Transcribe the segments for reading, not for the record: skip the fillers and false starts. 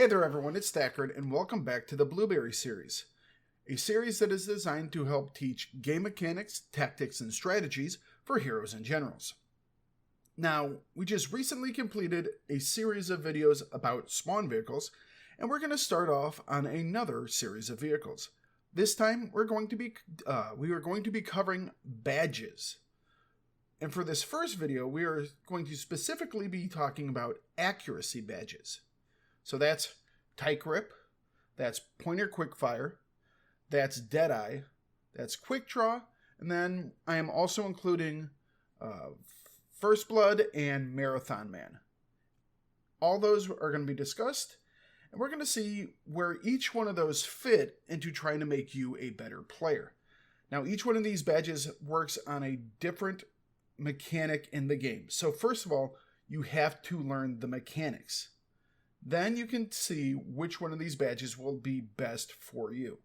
Hey there everyone, it's Thakard and welcome back to the Blueberry series, a series that is designed to help teach game mechanics, tactics, and strategies for heroes and generals. Now, we just recently completed a series of videos about spawn vehicles, and we're going to start off on another series of vehicles. This time, we are going to be covering badges. And for this first video, we are going to specifically be talking about accuracy badges. So that's tight grip, that's pointer quickfire, that's deadeye, that's quick draw, and then I am also including first blood and marathon man. All those are going to be discussed, and we're going to see where each one of those fit into trying to make you a better player. Now, each one of these badges works on a different mechanic in the game. So first of all, you have to learn the mechanics. Then you can see which one of these badges will be best for you.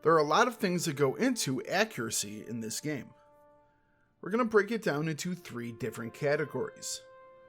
There are a lot of things that go into accuracy in this game. We're going to break it down into 3 different categories.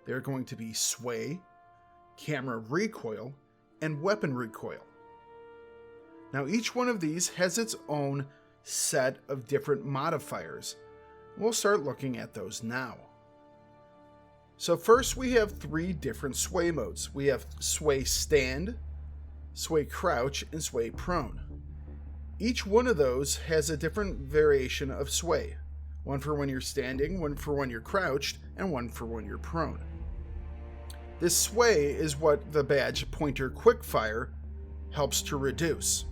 They're going to be sway, camera recoil, and weapon recoil. Now each one of these has its own set of different modifiers. We'll start looking at those now. So first we have 3 different sway modes. We have sway stand, sway crouch, and sway prone. Each one of those has a different variation of sway. One for when you're standing, one for when you're crouched, and one for when you're prone. This sway is what the badge pointer quickfire helps to reduce.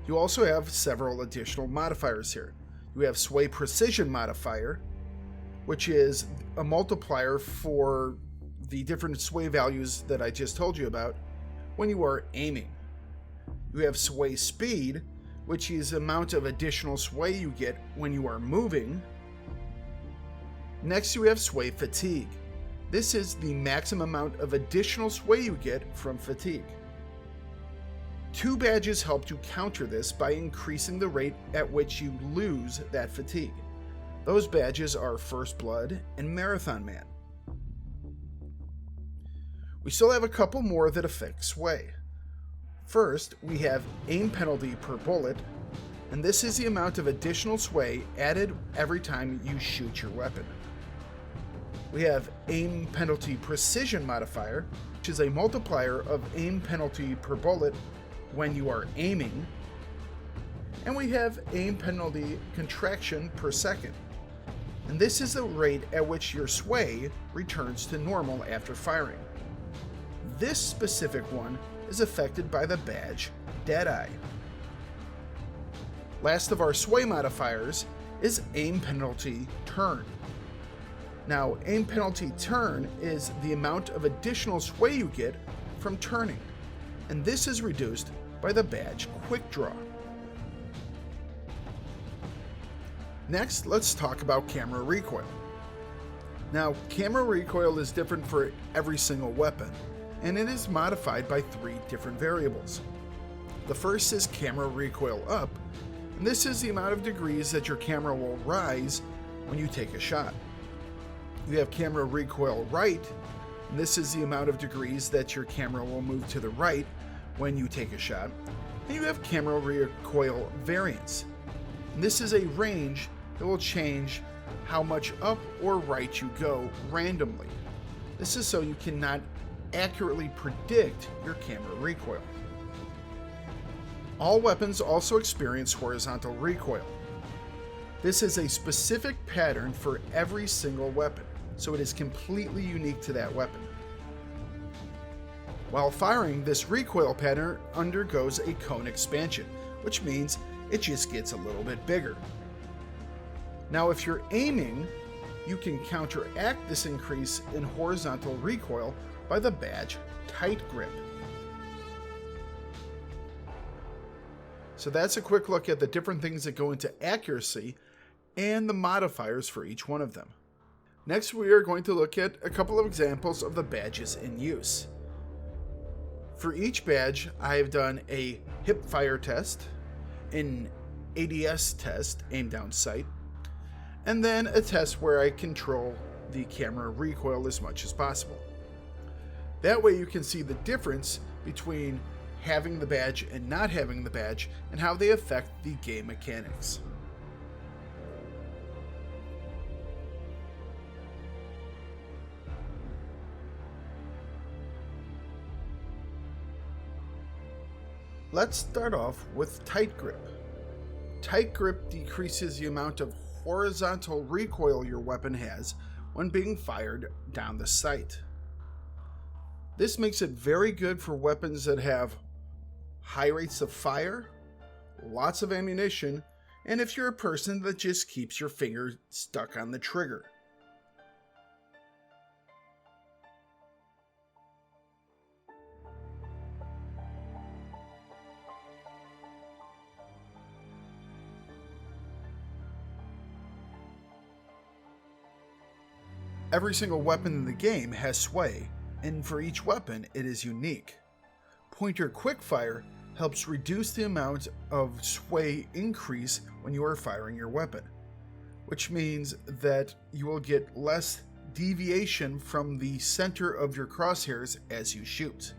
You also have several additional modifiers here. You have sway precision modifier, which is a multiplier for the different sway values that I just told you about when you are aiming. You have sway speed, which is the amount of additional sway you get when you are moving. Next, you have sway fatigue. This is the maximum amount of additional sway you get from fatigue. 2 badges help to counter this by increasing the rate at which you lose that fatigue. Those badges are First Blood and Marathon Man. We still have a couple more that affect sway. First, we have aim penalty per bullet, and this is the amount of additional sway added every time you shoot your weapon. We have aim penalty precision modifier, which is a multiplier of aim penalty per bullet when you are aiming. And we have aim penalty contraction per second. And this is the rate at which your sway returns to normal after firing. This specific one is affected by the badge Deadeye. Last of our sway modifiers is aim penalty turn. Now, aim penalty turn is the amount of additional sway you get from turning, and this is reduced by the badge Quick Draw. Next, let's talk about camera recoil. Now, camera recoil is different for every single weapon, and it is modified by 3 different variables. The first is camera recoil up, and this is the amount of degrees that your camera will rise when you take a shot. You have camera recoil right, and this is the amount of degrees that your camera will move to the right when you take a shot. And you have camera recoil variance, and this is a range that will change how much up or right you go randomly. This is so you cannot accurately predict your camera recoil. All weapons also experience horizontal recoil. This is a specific pattern for every single weapon, so it is completely unique to that weapon. While firing, this recoil pattern undergoes a cone expansion, which means it just gets a little bit bigger. Now, if you're aiming, you can counteract this increase in horizontal recoil by the badge Tight Grip. So that's a quick look at the different things that go into accuracy and the modifiers for each one of them. Next, we are going to look at a couple of examples of the badges in use. For each badge, I have done a hip fire test, an ADS test, aim down sight, and then a test where I control the camera recoil as much as possible. That way you can see the difference between having the badge and not having the badge and how they affect the game mechanics. Let's start off with Tight Grip. Tight Grip decreases the amount of horizontal recoil your weapon has when being fired down the sight. This makes it very good for weapons that have high rates of fire, lots of ammunition, and if you're a person that just keeps your finger stuck on the trigger. Every single weapon in the game has sway, and for each weapon it is unique. Pointer quickfire helps reduce the amount of sway increase when you are firing your weapon, which means that you will get less deviation from the center of your crosshairs as you shoot.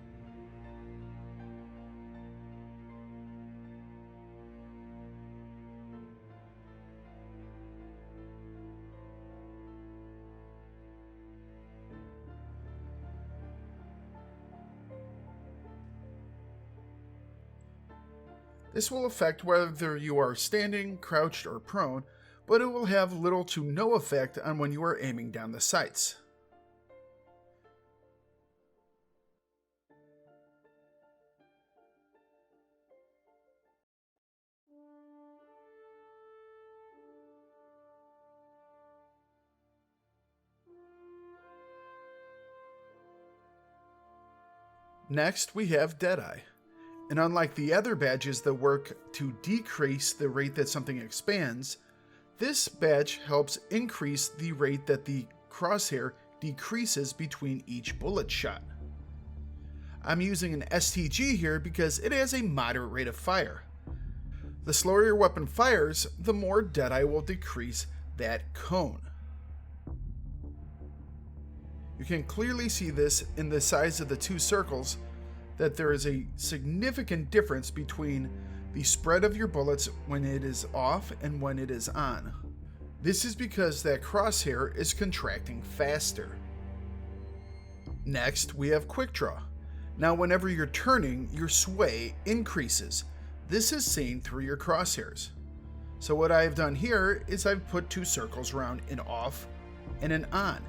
This will affect whether you are standing, crouched, or prone, but it will have little to no effect on when you are aiming down the sights. Next, we have Deadeye. And unlike the other badges that work to decrease the rate that something expands, this badge helps increase the rate that the crosshair decreases between each bullet shot. I'm using an STG here because it has a moderate rate of fire. The slower your weapon fires, the more Deadeye will decrease that cone. You can clearly see this in the size of the two circles, that there is a significant difference between the spread of your bullets when it is off and when it is on. This is because that crosshair is contracting faster. Next, we have Quickdraw. Now whenever you're turning, your sway increases. This is seen through your crosshairs. So what I have done here is I've put two circles around an off and an on.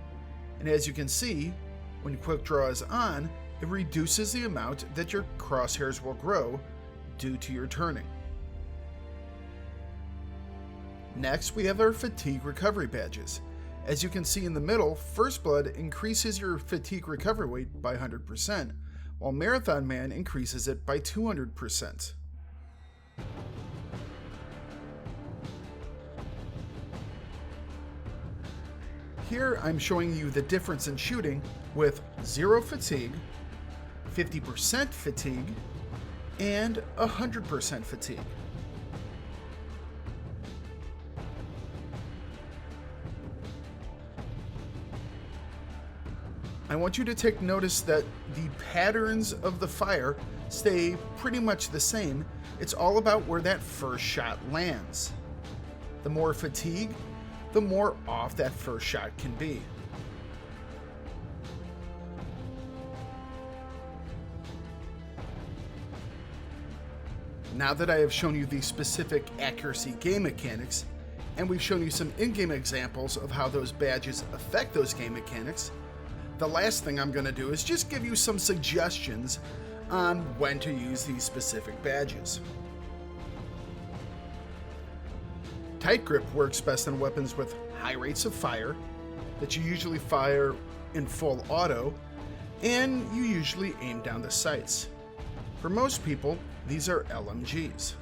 And as you can see, when Quickdraw is on, it reduces the amount that your crosshairs will grow due to your turning. Next, we have our fatigue recovery badges. As you can see in the middle, First Blood increases your fatigue recovery rate by 100%, while Marathon Man increases it by 200%. Here I'm showing you the difference in shooting with 0 fatigue, 50% fatigue, and 100% fatigue. I want you to take notice that the patterns of the fire stay pretty much the same. It's all about where that first shot lands. The more fatigue, the more off that first shot can be. Now that I have shown you the specific accuracy game mechanics, and we've shown you some in-game examples of how those badges affect those game mechanics, the last thing I'm going to do is just give you some suggestions on when to use these specific badges. Tight Grip works best on weapons with high rates of fire, that you usually fire in full auto, and you usually aim down the sights. For most people, these are LMGs.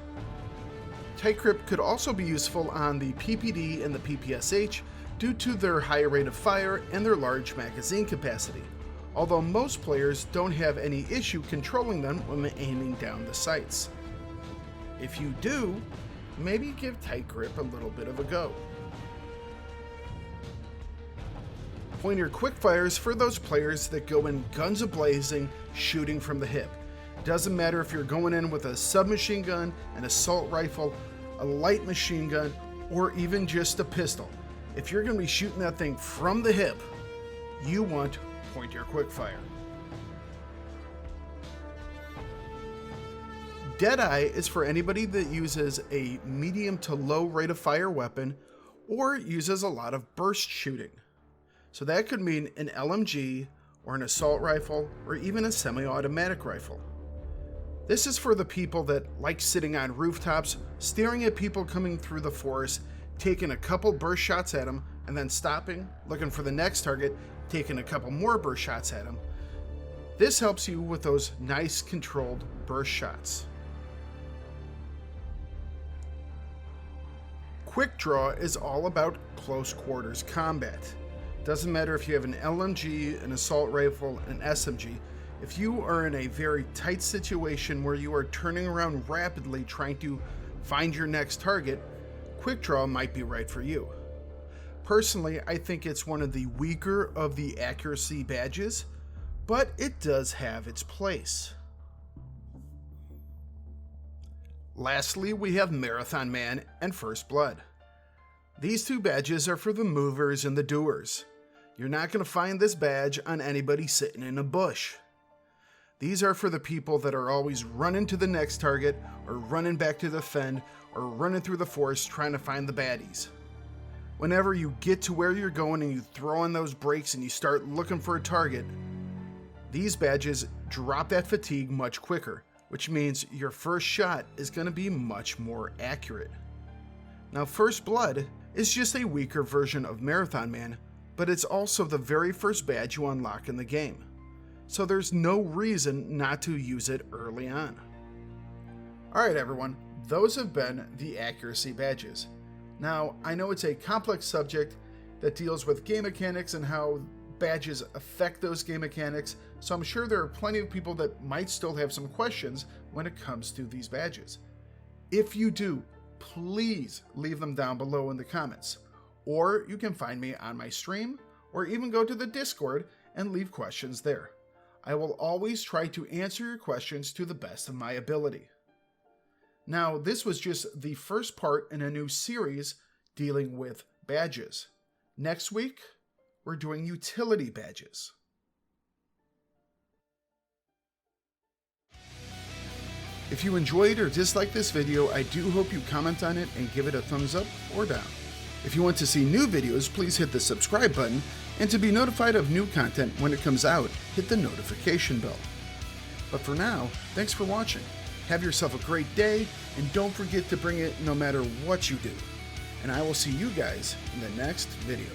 Tight Grip could also be useful on the PPD and the PPSH due to their high rate of fire and their large magazine capacity, although most players don't have any issue controlling them when aiming down the sights. If you do, maybe give Tight Grip a little bit of a go. Pointer quickfire is for those players that go in guns a-blazing, shooting from the hip. Doesn't matter if you're going in with a submachine gun, an assault rifle, a light machine gun, or even just a pistol. If you're going to be shooting that thing from the hip, you want pointer quickfire. Deadeye is for anybody that uses a medium to low rate of fire weapon or uses a lot of burst shooting. So that could mean an LMG or an assault rifle or even a semi-automatic rifle. This is for the people that like sitting on rooftops, staring at people coming through the forest, taking a couple burst shots at them, and then stopping, looking for the next target, taking a couple more burst shots at them. This helps you with those nice controlled burst shots. Quickdraw is all about close quarters combat. Doesn't matter if you have an LMG, an assault rifle, an SMG. If you are in a very tight situation where you are turning around rapidly trying to find your next target, Quickdraw might be right for you. Personally, I think it's one of the weaker of the accuracy badges, but it does have its place. Lastly, we have Marathon Man and First Blood. These two badges are for the movers and the doers. You're not going to find this badge on anybody sitting in a bush. These are for the people that are always running to the next target, or running back to defend, or running through the forest trying to find the baddies. Whenever you get to where you're going and you throw on those brakes and you start looking for a target, these badges drop that fatigue much quicker, which means your first shot is going to be much more accurate. Now, First Blood is just a weaker version of Marathon Man, but it's also the very first badge you unlock in the game. So there's no reason not to use it early on. Alright everyone, those have been the accuracy badges. Now, I know it's a complex subject that deals with game mechanics and how badges affect those game mechanics, so I'm sure there are plenty of people that might still have some questions when it comes to these badges. If you do, please leave them down below in the comments, or you can find me on my stream, or even go to the Discord and leave questions there. I will always try to answer your questions to the best of my ability. Now, this was just the first part in a new series dealing with badges. Next week, we're doing utility badges. If you enjoyed or disliked this video, I do hope you comment on it and give it a thumbs up or down. If you want to see new videos, please hit the subscribe button, and to be notified of new content when it comes out, hit the notification bell. But for now, thanks for watching. Have yourself a great day, and don't forget to bring it no matter what you do. And I will see you guys in the next video.